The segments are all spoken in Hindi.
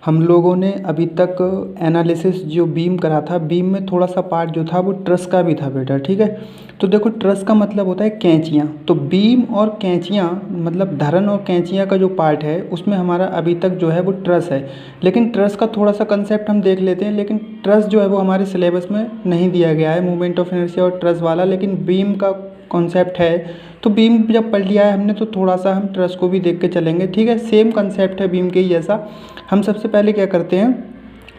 हम लोगों ने अभी तक एनालिसिस जो बीम करा था, बीम में थोड़ा सा पार्ट जो था वो ट्रस का भी था बेटा, ठीक है। तो देखो ट्रस का मतलब होता है कैंचियाँ, तो बीम और कैंचियाँ मतलब धरन और कैंचियाँ का जो पार्ट है उसमें हमारा अभी तक जो है वो ट्रस है। लेकिन ट्रस का थोड़ा सा कंसेप्ट हम देख लेते हैं, लेकिन ट्रस जो है वो हमारे सिलेबस में नहीं दिया गया है, मूवमेंट ऑफ इनर्शिया और ट्रस वाला, लेकिन बीम का कॉन्सेप्ट है। तो बीम जब पढ़ लिया है हमने तो थोड़ा सा हम ट्रस को भी देख के चलेंगे, ठीक है। सेम कंसेप्ट है बीम के ही जैसा। हम सबसे पहले क्या करते हैं,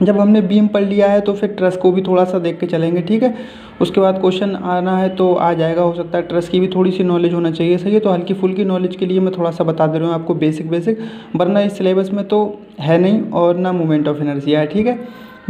जब हमने बीम पढ़ लिया है तो फिर ट्रस को भी थोड़ा सा देख के चलेंगे, ठीक है। उसके बाद क्वेश्चन आना है तो आ जाएगा, हो सकता है ट्रस की भी थोड़ी सी नॉलेज होना चाहिए, सही है। तो हल्की फुल्की नॉलेज के लिए मैं थोड़ा सा बता दे रहा हूँ आपको बेसिक, वरना इस सिलेबस में तो है नहीं और ना मूवमेंट ऑफ इनर्शिया है, ठीक है।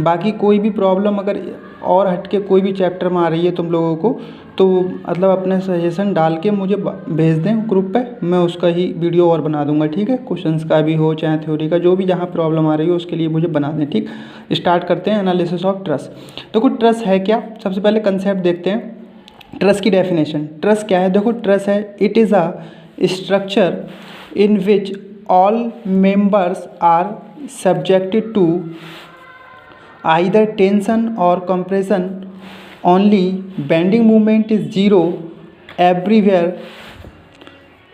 बाकी कोई भी प्रॉब्लम अगर और हट के कोई भी चैप्टर में आ रही है तुम लोगों को, तो मतलब अपने सजेशन डाल के मुझे भेज दें ग्रुप पे, मैं उसका ही वीडियो और बना दूंगा, ठीक है। क्वेश्चंस का भी हो चाहे थ्योरी का, जो भी जहाँ प्रॉब्लम आ रही हो उसके लिए मुझे बना दें, ठीक। स्टार्ट करते हैं एनालिसिस ऑफ ट्रस। देखो ट्रस है क्या, सबसे पहले कंसेप्ट देखते हैं। ट्रस की डेफिनेशन, ट्रस क्या है, देखो ट्रस है it is a structure in which all members are subjected to either tension or compression only, bending movement is zero everywhere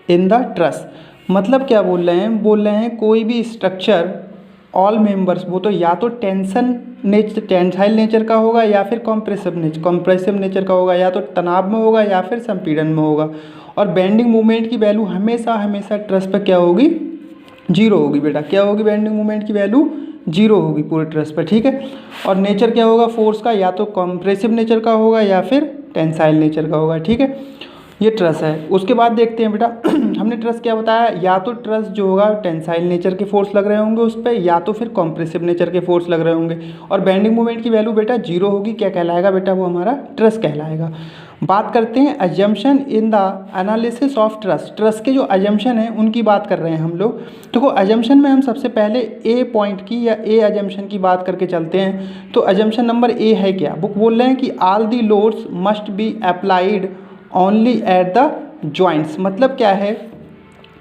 in the truss। मतलब क्या बोल रहे हैं, बोल रहे हैं कोई भी स्ट्रक्चर ऑल मेंबर्स, वो तो या तो टेंसाइल नेचर का होगा या फिर कॉम्प्रेसिव नेचर का होगा, या तो तनाव में होगा या फिर संपीड़न में होगा, और बेंडिंग मूवमेंट की वैल्यू हमेशा ट्रस पर क्या होगी, जीरो होगी बेटा। क्या होगी, बेंडिंग मूवमेंट की वैल्यू जीरो होगी पूरे ट्रस पर, ठीक है। और नेचर क्या होगा फोर्स का, या तो कॉम्प्रेसिव नेचर का होगा या फिर टेंसाइल नेचर का होगा, ठीक है। ये ट्रस है। उसके बाद देखते हैं बेटा हमने ट्रस क्या बताया, या तो ट्रस जो होगा टेंसाइल नेचर के फोर्स लग रहे होंगे उस पर, या तो फिर कॉम्प्रेसिव नेचर के फोर्स लग रहे होंगे, और बेंडिंग मूवमेंट की वैल्यू बेटा जीरो होगी। क्या कहलाएगा बेटा, वो हमारा ट्रस कहलाएगा। बात करते हैं assumption in the analysis of truss. Truss के जो अजम्पशन हैं उनकी बात कर रहे हैं हम लोग। देखो अजम्पशन में हम सबसे पहले ए पॉइंट की या ए अजम्पशन की बात करके चलते हैं। तो अजम्पशन नंबर ए है क्या, बुक बोल रहे हैं कि all the loads must be applied only at the joints. मतलब क्या है,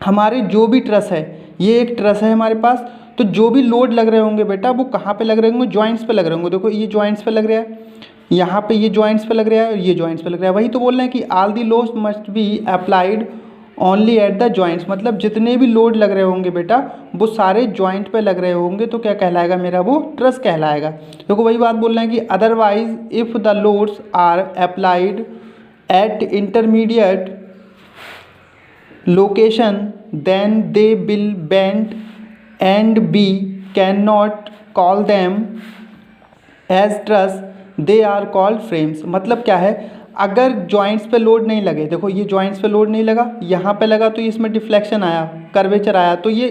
हमारे जो भी ट्रस है, ये एक ट्रस है हमारे पास, तो जो भी लोड लग रहे होंगे बेटा वो कहाँ पे लग रहे होंगे, जॉइंट्स पे लग रहे होंगे। देखो ये जॉइंट्स पे लग रहा है, यहाँ पे ये जॉइंट्स पे लग रहा है और ये जॉइंट्स पे लग रहा है। वही तो बोल रहे हैं कि all the loads must be applied only at the joints. मतलब जितने भी लोड लग रहे होंगे बेटा वो सारे जॉइंट पे लग रहे होंगे, तो क्या कहलाएगा मेरा, वो ट्रस कहलाएगा। देखो वही बात बोल रहे हैं कि otherwise if the loads are applied at intermediate location then they will bend and we cannot call them as truss, they are called frames। मतलब क्या है, अगर जॉइंट्स पे लोड नहीं लगे, देखो ये जॉइंट्स पे लोड नहीं लगा, यहाँ पे लगा तो इसमें डिफ्लेक्शन आया, कर्वेचर आया, तो ये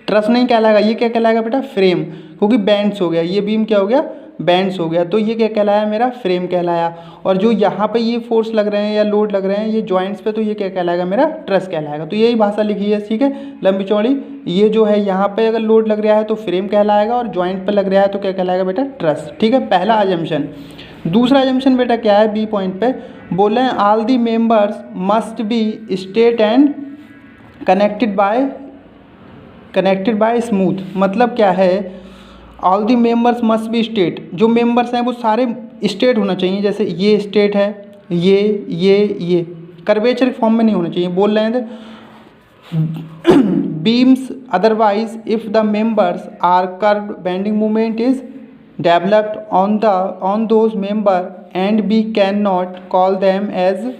ट्रस नहीं कहलाएगा, ये क्या कहलाएगा बेटा, फ्रेम। क्योंकि बैंड्स हो गया, ये बीम क्या हो गया, बैंड्स हो गया, तो ये क्या कहलाया, मेरा फ्रेम कहलाया। और जो यहाँ पे ये फोर्स लग रहे हैं या लोड लग रहे हैं ये जॉइंट्स पे, तो ये क्या कहलाएगा, मेरा ट्रस कहलाएगा। तो यही भाषा लिखी है, ठीक है, लंबी चौड़ी। ये जो है यहाँ पे अगर लोड लग रहा है तो फ्रेम कहलाएगा, और जॉइंट पे लग रहा है तो क्या कहलाएगा बेटा, ट्रस, ठीक है। पहला अजम्पशन। दूसरा अजम्पशन बेटा क्या है, बी पॉइंट पे बोले हैं all the members must be straight and connected by smooth. मतलब क्या है, all the members must be straight, जो मेंबर्स हैं वो सारे स्ट्रेट होना चाहिए। जैसे ये स्ट्रेट है, ये कर्वेचर फॉर्म में नहीं होना चाहिए। बोल रहे हैं beams otherwise if the members are curved bending movement is developed on those member and we can not call them as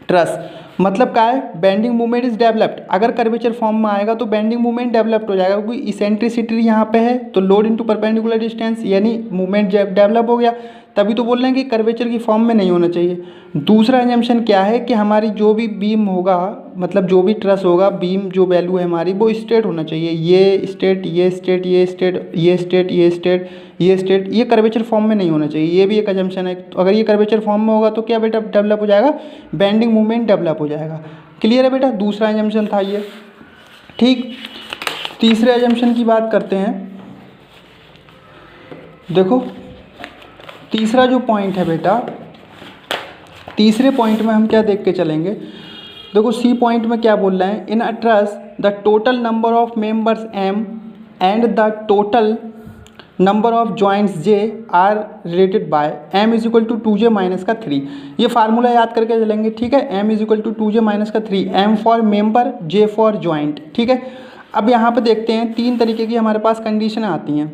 truss. मतलब क्या है, बेंडिंग मूवमेंट इज डेवलप्ड, अगर कर्वेचर फॉर्म में आएगा तो बेंडिंग मूवमेंट डेवलप्ड हो जाएगा, क्योंकि इसेंट्रिसिटी यहाँ पे है तो लोड इनटू परपेंडिकुलर डिस्टेंस, यानी मूवमेंट डेवलप हो गया। तभी तो बोल रहे हैं कि कर्वेचर की फॉर्म में नहीं होना चाहिए। दूसरा एजम्पशन क्या है कि हमारी जो भी बीम होगा, मतलब जो भी ट्रस होगा, बीम जो वैल्यू है हमारी वो स्ट्रेट होना चाहिए। ये स्ट्रेट, ये स्ट्रेट, ये स्ट्रेट, ये स्ट्रेट, ये स्ट्रेट, ये स्ट्रेट, ये कर्वेचर फॉर्म में नहीं होना चाहिए। ये भी एक एजम्पशन है। तो अगर ये कर्वेचर फॉर्म में होगा तो क्या बेटा डेवलप हो जाएगा, बेंडिंग मूवमेंट डेवलप हो जाएगा। क्लियर है बेटा, दूसरा एजम्पशन था ये, ठीक। तीसरे एजम्पशन की बात करते हैं। देखो तीसरा जो पॉइंट है बेटा, तीसरे पॉइंट में हम क्या देख के चलेंगे। देखो सी पॉइंट में क्या बोल रहे हैं, in a truss the total number of members M and the total number of joints J are related by m is equal to 2j minus का 3। ये फार्मूला याद करके चलेंगे, ठीक है। m is equal to 2j minus का 3, m for member, j for joint, ठीक है। अब यहाँ पे देखते हैं 3 तरीके की हमारे पास कंडीशन आती हैं।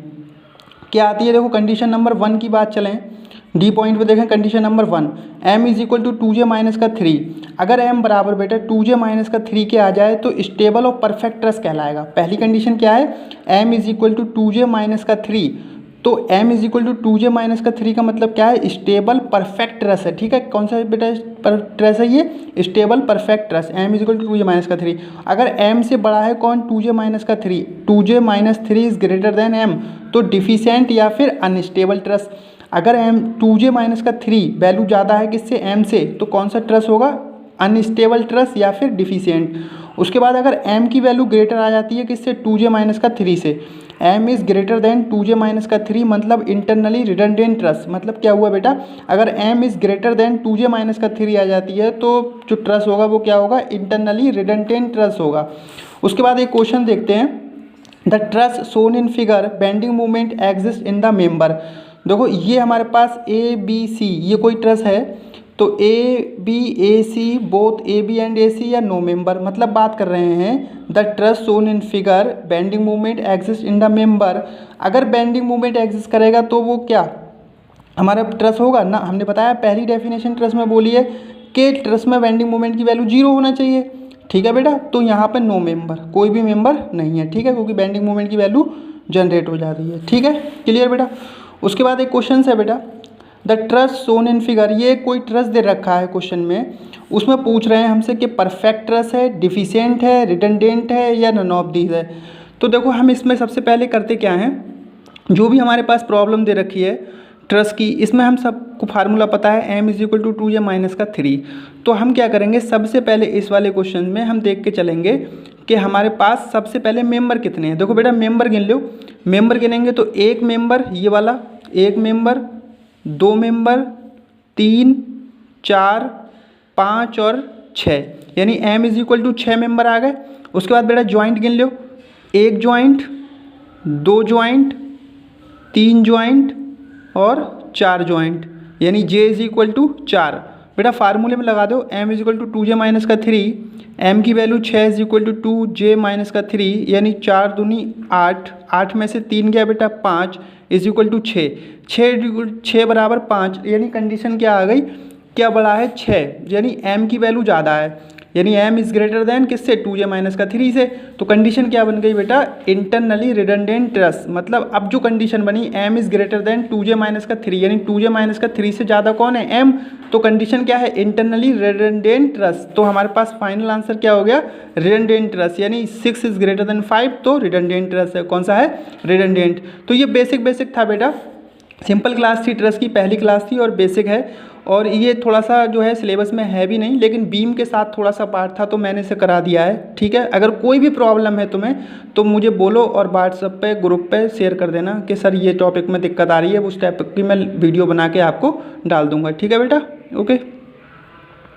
क्या आती है, देखो कंडीशन नंबर 1 की बात चलें, डी पॉइंट पे देखें condition number 1, m is equal to 2j minus का 3। अगर m बराबर बेटा 2j माइनस का 3 के आ जाए तो स्टेबल और परफेक्ट ट्रस कहलाएगा। पहली कंडीशन क्या है, m is equal to 2j minus का 3, तो m is equal to 2j minus का 3 का मतलब क्या है, स्टेबल परफेक्ट ट्रस है, ठीक है। कौन सा बेटा ट्रस है ये, stable perfect truss, m is equal to 2j minus का 3। अगर m से बड़ा है कौन, 2j माइनस का 3, 2j minus 3 is greater than m, तो डिफिशिएंट या फिर अनस्टेबल ट्रस। अगर m 2j माइनस का 3 वैल्यू ज़्यादा है किससे, m से, तो कौन सा ट्रस होगा, अनस्टेबल ट्रस या फिर डिफिशिएंट। उसके बाद अगर m की वैल्यू ग्रेटर आ जाती है किससे, 2j माइनस का 3 से, m is greater than 2j minus का 3 मतलब इंटरनली रिडंडेंट ट्रस। मतलब क्या हुआ बेटा, अगर m is greater than 2j minus का 3 आ जाती है तो जो ट्रस होगा वो क्या होगा, इंटरनली रिडंडेंट ट्रस होगा। उसके बाद एक क्वेश्चन देखते हैं, the truss shown in figure bending movement exist in the member. देखो ये हमारे पास ए बी सी ये कोई ट्रस है, तो A B A C both A B and A C या नो मेंबर। मतलब बात कर रहे हैं the truss shown in figure bending movement exist in the member. अगर बेंडिंग मूवमेंट एग्जिस्ट करेगा तो वो क्या हमारा ट्रस होगा ना। हमने बताया पहली डेफिनेशन ट्रस में बोली है कि ट्रस में बेंडिंग मूवमेंट की वैल्यू 0 होना चाहिए, ठीक है बेटा। तो यहाँ पर नो मेंबर, कोई भी मेंबर नहीं है, ठीक है, क्योंकि बेंडिंग मूवमेंट की वैल्यू जनरेट हो जा रही है, ठीक है, क्लियर बेटा। उसके बाद एक क्वेश्चन है बेटा, the truss shown in figure, ये कोई ट्रस दे रखा है क्वेश्चन में, उसमें पूछ रहे हैं हमसे कि परफेक्ट ट्रस है, डिफिशिएंट है, रिडंडेंट है या नन ऑफ दीज है। तो देखो हम इसमें सबसे पहले करते क्या हैं, जो भी हमारे पास प्रॉब्लम दे रखी है ट्रस की, इसमें हम सबको फार्मूला पता है m is equal to 2j minus का 3। तो हम क्या करेंगे, सबसे पहले इस वाले क्वेश्चन में हम देख के चलेंगे कि हमारे पास सबसे पहले मेंबर कितने हैं। देखो बेटा मेंबर गिन लो, मेंबर गिनेंगे तो एक मेंबर ये वाला, एक मेंबर, 2 मेंबर, 3, 4, 5 और 6, यानी m is equal to 6 member आ गए। उसके बाद बेटा ज्वाइंट गिन लो, एक ज्वाइंट, 2 ज्वाइंट, 3 ज्वाइंट और 4 ज्वाइंट, यानी j इज इक्वल टू 4। बेटा फार्मूले में लगा दो, m is equal to 2j minus का 3, m की value 6 is equal to 2j minus का 3, यानी 4 दूनी 8, 8 में से 3 गया बेटा 5 इज इक्वल टू 6, 6 बराबर 5, यानी कंडीशन क्या आ गई, क्या बड़ा है 6, यानी m की वैल्यू ज़्यादा है, यानी m इज़ ग्रेटर देन किससे, 2j माइनस का 3 से। तो कंडीशन क्या बन गई बेटा, इंटरनली रिडंडेंट ट्रस। मतलब अब जो कंडीशन बनी m is greater than 2j minus का 3, यानी 2j माइनस का 3 से ज़्यादा कौन है, m। तो कंडीशन क्या है, इंटरनली रिडंडेंट ट्रस। तो हमारे पास फाइनल आंसर क्या हो गया, रिडंडेंट ट्रस, यानी 6 इज़ ग्रेटर देन 5, तो रिडंडेंट ट्रस है। कौन सा है, रिडंडेंट। तो ये बेसिक था बेटा, सिंपल क्लास थी ट्रस की, पहली क्लास थी और बेसिक है। और ये थोड़ा सा जो है सिलेबस में है भी नहीं, लेकिन बीम के साथ थोड़ा सा पार्ट था तो मैंने इसे करा दिया है, ठीक है। अगर कोई भी प्रॉब्लम है तुम्हें तो मुझे बोलो और व्हाट्सएप पे ग्रुप पे शेयर कर देना कि सर ये टॉपिक में दिक्कत आ रही है, उस टाइप की मैं वीडियो बना के आपको डाल दूँगा, ठीक है बेटा, ओके।